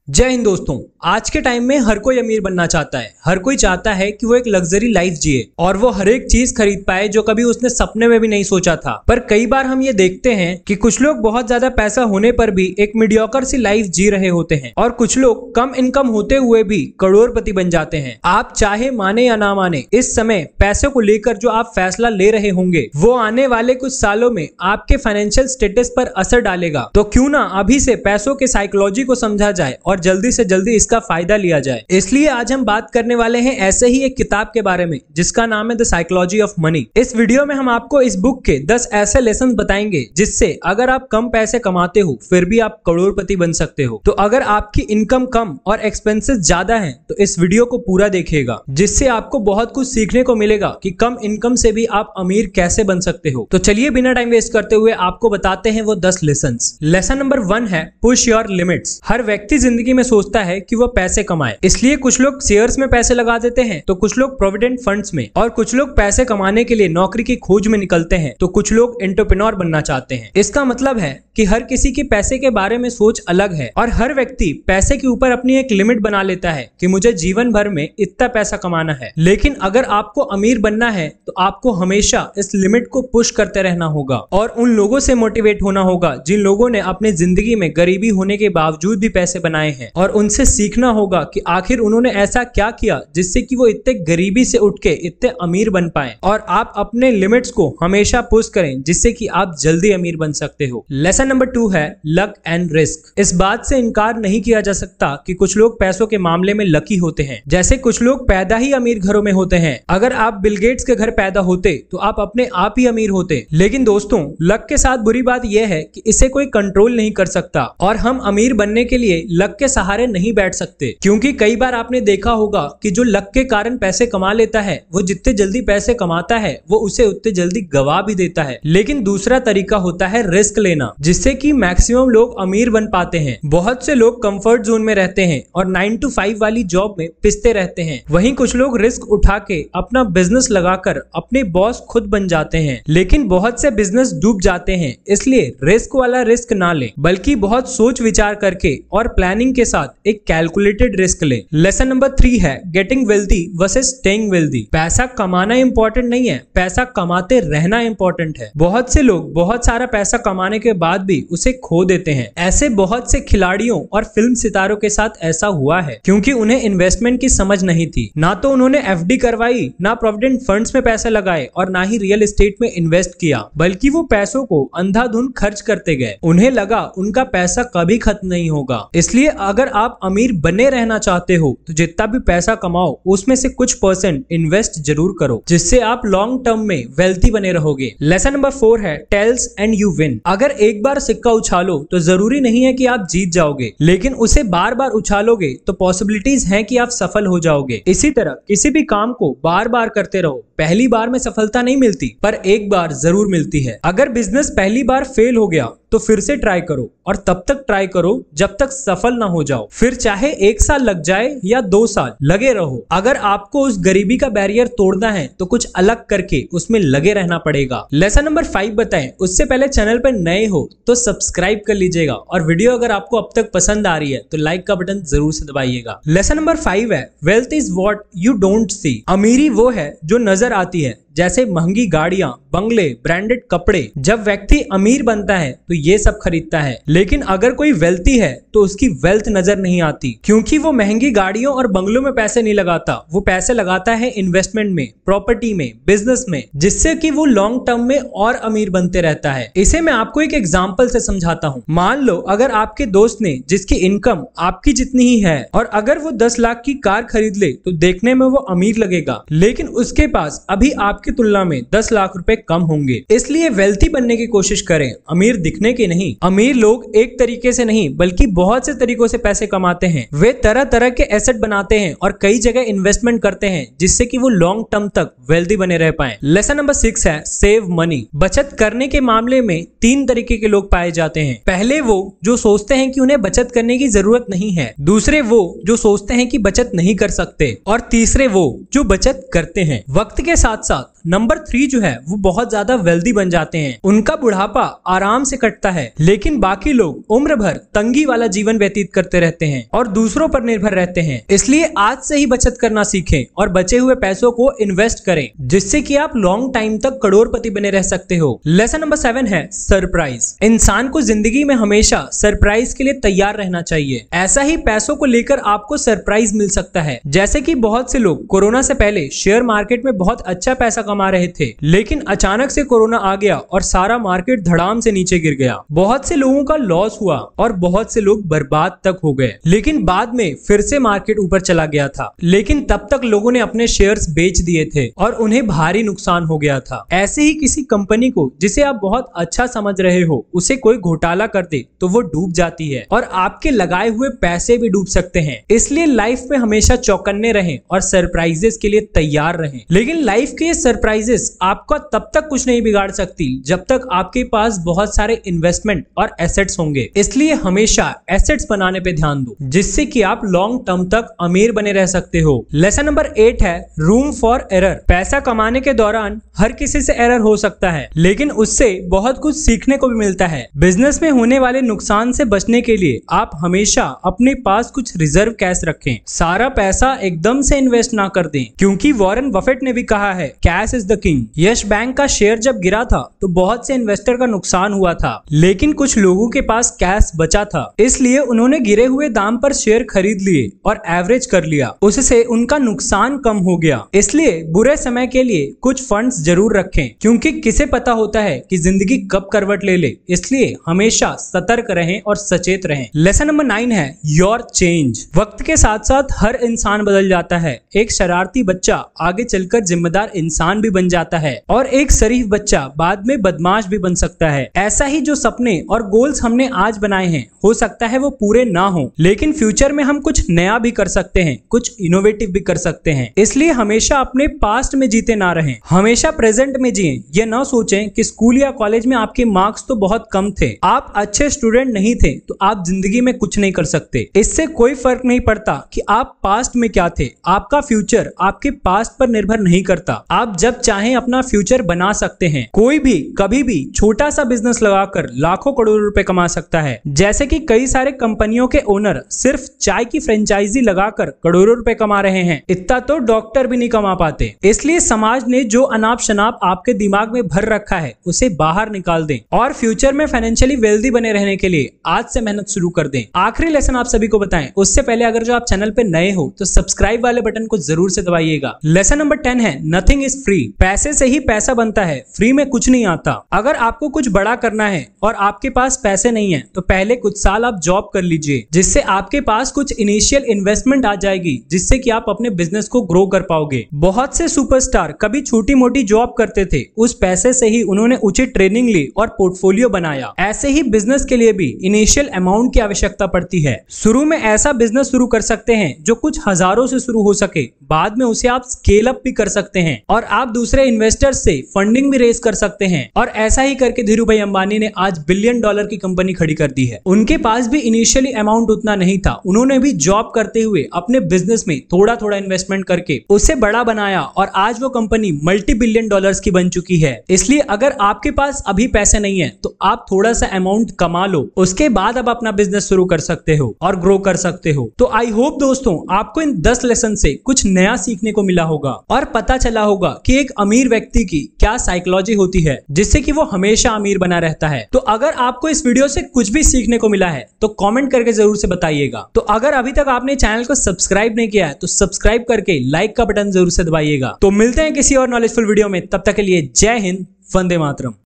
जय हिंद दोस्तों। आज के टाइम में हर कोई अमीर बनना चाहता है। हर कोई चाहता है कि वो एक लग्जरी लाइफ जिए और वो हर एक चीज खरीद पाए जो कभी उसने सपने में भी नहीं सोचा था। पर कई बार हम ये देखते हैं कि कुछ लोग बहुत ज्यादा पैसा होने पर भी एक मीडियोकर सी लाइफ जी रहे होते हैं और कुछ लोग कम इनकम होते हुए भी करोड़पति बन जाते हैं। आप चाहे माने या ना माने, इस समय पैसे को लेकर जो आप फैसला ले रहे होंगे वो आने वाले कुछ सालों में आपके फाइनेंशियल स्टेटस पर असर डालेगा। तो क्यों ना अभी से पैसों के साइकोलॉजी को समझा जाए और जल्दी से जल्दी इसका फायदा लिया जाए। इसलिए आज हम बात करने वाले हैं ऐसे ही एक किताब के बारे में जिसका नाम है द साइकोलॉजी ऑफ मनी। इस वीडियो में हम आपको इस बुक के 10 ऐसे लेसन बताएंगे जिससे अगर आप कम पैसे कमाते हो फिर भी आप करोड़पति बन सकते हो। तो अगर आपकी इनकम कम और एक्सपेंसेस ज्यादा है तो इस वीडियो को पूरा देखिएगा, जिससे आपको बहुत कुछ सीखने को मिलेगा कि कम इनकम से भी आप अमीर कैसे बन सकते हो। तो चलिए बिना टाइम वेस्ट करते हुए आपको बताते हैं वो 10 लेसन। लेसन नंबर 1 है पुश योर लिमिट्स। हर व्यक्ति जिंदगी में सोचता है कि वो पैसे कमाए, इसलिए कुछ लोग शेयर्स में पैसे लगा देते हैं तो कुछ लोग प्रोविडेंट फंड्स में, और कुछ लोग पैसे कमाने के लिए नौकरी की खोज में निकलते हैं तो कुछ लोग एंटरप्रेन्योर बनना चाहते हैं। इसका मतलब है कि हर किसी की पैसे के बारे में सोच अलग है और हर व्यक्ति पैसे के ऊपर अपनी एक लिमिट बना लेता है कि मुझे जीवन भर में इतना पैसा कमाना है। लेकिन अगर आपको अमीर बनना है तो आपको हमेशा इस लिमिट को पुश करते रहना होगा और उन लोगों से मोटिवेट होना होगा जिन लोगों ने अपने जिंदगी में गरीबी होने के बावजूद भी पैसे बनाए हैं, और उनसे सीखना होगा कि आखिर उन्होंने ऐसा क्या किया जिससे कि वो इतने गरीबी से उठ के इतने अमीर बन पाए। और आप अपने लिमिट्स को हमेशा पुश करें जिससे कि आप जल्दी अमीर बन सकते हो। लेसन नंबर 2 है लक एंड रिस्क। इस बात से इनकार नहीं किया जा सकता कि कुछ लोग पैसों के मामले में लकी होते हैं। जैसे कुछ लोग पैदा ही अमीर घरों में होते हैं। अगर आप बिल गेट्स के घर पैदा होते तो आप अपने आप ही अमीर होते। लेकिन दोस्तों, लक के साथ बुरी बात यह है कि इसे कोई कंट्रोल नहीं कर सकता और हम अमीर बनने के लिए लक के सहारे नहीं बैठ सकते, क्योंकि कई बार आपने देखा होगा कि जो लक के कारण पैसे कमा लेता है वो जितने जल्दी पैसे कमाता है वो उसे उतने जल्दी गवा भी देता है। लेकिन दूसरा तरीका होता है रिस्क लेना, जिससे कि मैक्सिमम लोग अमीर बन पाते हैं। बहुत से लोग कंफर्ट जोन में रहते हैं और 9 to 5 वाली जॉब में पिसते रहते हैं। वहीं कुछ लोग रिस्क उठा के अपना बिजनेस लगाकर अपने बॉस खुद बन जाते हैं। लेकिन बहुत से बिजनेस डूब जाते हैं। इसलिए रिस्क वाला रिस्क ना ले, बल्कि बहुत सोच विचार करके और प्लानिंग के साथ एक कैलकुलेटेड रिस्क ले। लेसन नंबर 3 है getting wealthy versus staying wealthy. पैसा कमाना इंपॉर्टेंट नहीं है, पैसा कमाते रहना इंपॉर्टेंट है। बहुत से लोग बहुत सारा पैसा कमाने के बाद भी उसे खो देते हैं। ऐसे बहुत से खिलाड़ियों और फिल्म सितारों के साथ ऐसा हुआ है, क्योंकि उन्हें इन्वेस्टमेंट की समझ नहीं थी। ना तो उन्होंने एफडी करवाई, ना प्रोविडेंट फंड्स में पैसे लगाए और ना ही रियल एस्टेट में इन्वेस्ट किया, बल्कि वो पैसों को अंधाधुंध खर्च करते गए। उन्हें लगा उनका पैसा कभी खत्म नहीं होगा। इसलिए अगर आप अमीर बने रहना चाहते हो तो जितना भी पैसा कमाओ उसमें से कुछ % इन्वेस्ट जरूर करो, जिससे आप लॉन्ग टर्म में वेल्थी बने रहोगे। लेसन नंबर 4 है टेल्स एंड यू विन। अगर एक बार सिक्का उछालो तो जरूरी नहीं है कि आप जीत जाओगे, लेकिन उसे बार बार उछालोगे तो पॉसिबिलिटीज हैं कि आप सफल हो जाओगे। इसी तरह किसी भी काम को बार बार करते रहो। पहली बार में सफलता नहीं मिलती, पर एक बार जरूर मिलती है। अगर बिजनेस पहली बार फेल हो गया तो फिर से ट्राई करो और तब तक ट्राई करो जब तक सफल ना हो जाओ। फिर चाहे 1 साल लग जाए या 2 साल, लगे रहो। अगर आपको उस गरीबी का बैरियर तोड़ना है तो कुछ अलग करके उसमें लगे रहना पड़ेगा। लेसन नंबर 5 बताएं, उससे पहले चैनल पर नए हो तो सब्सक्राइब कर लीजिएगा और वीडियो अगर आपको अब तक पसंद आ रही है तो लाइक का बटन जरूर से दबाइएगा। लेसन नंबर 5 है wealth is what you don't see. अमीरी वो है जो नजर आती है, जैसे महंगी गाड़ियां, बंगले, ब्रांडेड कपड़े। जब व्यक्ति अमीर बनता है तो ये सब खरीदता है, लेकिन अगर कोई वेल्थी है तो उसकी वेल्थ नजर नहीं आती, क्योंकि वो महंगी गाड़ियों और बंगलों में पैसे नहीं लगाता। वो पैसे लगाता है इन्वेस्टमेंट में, प्रॉपर्टी में, बिजनेस में, जिससे कि वो लॉन्ग टर्म में और अमीर बनते रहता है। इसे मैं आपको एक एग्जांपल से समझाता हूँ। मान लो अगर आपके दोस्त ने, जिसकी इनकम आपकी जितनी ही है, और अगर वो 10 लाख की कार खरीद ले तो देखने में वो अमीर लगेगा, लेकिन उसके पास अभी आपकी तुलना में 10 लाख रुपए कम होंगे। इसलिए वेल्थी बनने की कोशिश करें, अमीर दिखने की नहीं। अमीर लोग एक तरीके से नहीं बल्कि बहुत से तरीकों से पैसे कमाते हैं। वे तरह तरह के एसेट बनाते हैं और कई जगह इन्वेस्टमेंट करते हैं, जिससे कि वो लॉन्ग टर्म तक वेल्थी बने रह पाएं। लेसन नंबर 6 है सेव मनी। बचत करने के मामले में 3 तरीके के लोग पाए जाते हैं। पहले वो जो सोचते हैं कि उन्हें बचत करने की जरूरत नहीं है, दूसरे वो जो सोचते हैं कि बचत नहीं कर सकते, और तीसरे वो जो बचत करते हैं। वक्त के साथ साथ नंबर 3 जो है वो बहुत ज्यादा वेल्दी बन जाते हैं। उनका बुढ़ापा आराम से कटता है, लेकिन बाकी लोग उम्र भर तंगी वाला जीवन व्यतीत करते रहते हैं और दूसरों पर निर्भर रहते हैं। इसलिए आज से ही बचत करना सीखें और बचे हुए पैसों को इन्वेस्ट करें, जिससे कि आप लॉन्ग टाइम तक करोड़पति बने रह सकते हो। लेसन नंबर 7 है सरप्राइज। इंसान को जिंदगी में हमेशा सरप्राइज के लिए तैयार रहना चाहिए। ऐसा ही पैसों को लेकर आपको सरप्राइज मिल सकता है। जैसे कि बहुत से लोग कोरोना से पहले शेयर मार्केट में बहुत अच्छा पैसा कमा रहे थे, लेकिन अचानक से कोरोना आ गया और सारा मार्केट धड़ाम से नीचे गिर गया। बहुत से लोगों का लॉस हुआ और बहुत से लोग बर्बाद तक हो गए, लेकिन बाद में फिर से मार्केट ऊपर चला गया था। लेकिन तब तक लोगों ने अपने शेयर्स बेच दिए थे और उन्हें भारी नुकसान हो गया था। ऐसे ही किसी कंपनी को जिसे आप बहुत अच्छा समझ रहे हो, उसे कोई घोटाला कर दे तो वो डूब जाती है और आपके लगाए हुए पैसे भी डूब सकते हैं। इसलिए लाइफ में हमेशा चौकन्ने रहें और सरप्राइजेस के लिए तैयार रहें। लेकिन लाइफ के ये सरप्राइजेस आपका तब तक कुछ नहीं बिगाड़ सकती जब तक आपके पास बहुत सारे इन्वेस्टमेंट और एसेट्स होंगे। इसलिए हमेशा एसेट्स बनाने पे ध्यान दो, जिससे कि आप लॉन्ग टर्म तक अमीर बने रह सकते हो। लेसन नंबर 8 है रूम फॉर एरर। पैसा कमाने के दौरान हर किसी से एरर हो सकता है, लेकिन उससे बहुत कुछ सीखने को भी मिलता है। बिजनेस में होने वाले नुकसान से बचने के लिए आप हमेशा अपने पास कुछ रिजर्व कैश रखें। सारा पैसा एकदम से इन्वेस्ट ना कर दें, क्योंकि वॉरेन बफेट ने भी कहा है cash is the king. Yash bank का शेयर जब गिरा था तो बहुत से इन्वेस्टर का नुकसान हुआ था, लेकिन कुछ लोगों के पास कैश बचा था, इसलिए उन्होंने गिरे हुए दाम पर शेयर खरीद लिए और एवरेज कर लिया। उससे उनका नुकसान कम हो गया। इसलिए बुरे समय के लिए कुछ फंड्स जरूर रखें, क्योंकि किसे पता होता है कि जिंदगी कब करवट ले ले। इसलिए हमेशा सतर्क रहें और सचेत रहें। लेसन नंबर 9 है योर चेंज। वक्त के साथ साथ हर इंसान बदल जाता है। एक शरारती बच्चा आगे चलकर जिम्मेदार इंसान भी बन जाता है और एक शरीफ बच्चा बाद में बदमाश भी बन सकता है। ऐसा ही जो सपने और गोल्स हमने आज बनाए हैं, हो सकता है वो पूरे ना हो, लेकिन फ्यूचर में हम कुछ नया भी कर सकते हैं, कुछ इनोवेटिव भी कर सकते हैं। इसलिए हमेशा अपने पास्ट में जीते ना रहें, हमेशा प्रेजेंट में जिएं। ये ना सोचें कि स्कूल या कॉलेज में आपके मार्क्स तो बहुत कम थे, आप अच्छे स्टूडेंट नहीं थे, तो आप जिंदगी में कुछ नहीं कर सकते। इससे कोई फर्क नहीं पड़ता कि आप पास्ट में क्या थे। आपका फ्यूचर आपके पास्ट पर निर्भर नहीं करता। आप जब चाहें अपना फ्यूचर बना सकते हैं। कोई भी कभी भी छोटा सा बिजनेस लगाकर लाखों करोड़ों रुपए कमा सकता है। जैसे कि कई सारे कंपनियों के ओनर सिर्फ चाय की फ्रेंचाइजी लगाकर करोड़ों रुपए कमा रहे हैं। इतना तो डॉक्टर भी नहीं कमा पाते। इसलिए समाज ने जो अनाप शनाप आपके दिमाग में भर रखा है, उसे बाहर निकाल दें और फ्यूचर में फाइनेंशियली वेल्दी बने रहने के लिए आज से मेहनत शुरू कर दें। आखिरी लेसन आप सभी को बताएं, उससे पहले अगर जो आप चैनल पे नए हो तो सब्सक्राइब वाले बटन को जरूर से दबाइएगा। लेसन नंबर 10 है नथिंग इज फ्री। पैसे से ही पैसा बनता है, फ्री में कुछ नहीं आता। अगर आपको कुछ बड़ा करना है और आपके पास पैसे नहीं है, तो पहले कुछ साल आप जॉब कर लीजिए, जिससे आपके पास कुछ इनिशियल इन्वेस्टमेंट आ जाएगी, जिससे कि आप अपने बिजनेस को ग्रो कर पाओगे। बहुत से सुपरस्टार कभी छोटी मोटी जॉब करते थे, उस पैसे से ही उन्होंने उचित ट्रेनिंग ली और पोर्टफोलियो बनाया। ऐसे ही बिजनेस के लिए भी इनिशियल अमाउंट की आवश्यकता पड़ती है। शुरू में ऐसा बिजनेस शुरू कर सकते हैं जो कुछ हजारों से शुरू हो सके, बाद में उसे आप स्केल अप भी कर सकते हैं और आप दूसरे इन्वेस्टर्स से फंडिंग भी रेज कर सकते हैं। और ऐसा ही करके धीरू भाई अंबानी ने आज $1 बिलियन की कंपनी खड़ी कर दी है। उनके पास भी इनिशियली अमाउंट उतना नहीं था, उन्होंने भी जॉब करते हुए अपने बिजनेस में थोड़ा थोड़ा इन्वेस्टमेंट करके उसे बड़ा बनाया और आज वो कंपनी $multi billion की बन चुकी है। इसलिए अगर आपके पास अभी पैसे नहीं है तो आप थोड़ा सा अमाउंट कमा लो, उसके बाद अब अपना बिजनेस शुरू कर सकते हो और ग्रो कर सकते हो। तो आई होप दोस्तों आपको इन 10 लेसन से कुछ नया सीखने को मिला होगा और पता चला होगा कि एक अमीर व्यक्ति की क्या साइकोलॉजी होती है, जिससे कि वो हमेशा अमीर बना रहता है। तो अगर आपको इस वीडियो से कुछ भी सीखने को मिला है तो कमेंट करके जरूर से बताइएगा। तो अगर अभी तक आपने चैनल को सब्सक्राइब नहीं किया है तो सब्सक्राइब करके लाइक का बटन जरूर से दबाइएगा। तो मिलते हैं किसी और नॉलेजफुल वीडियो में, तब तक के लिए जय हिंद, वंदे मातरम।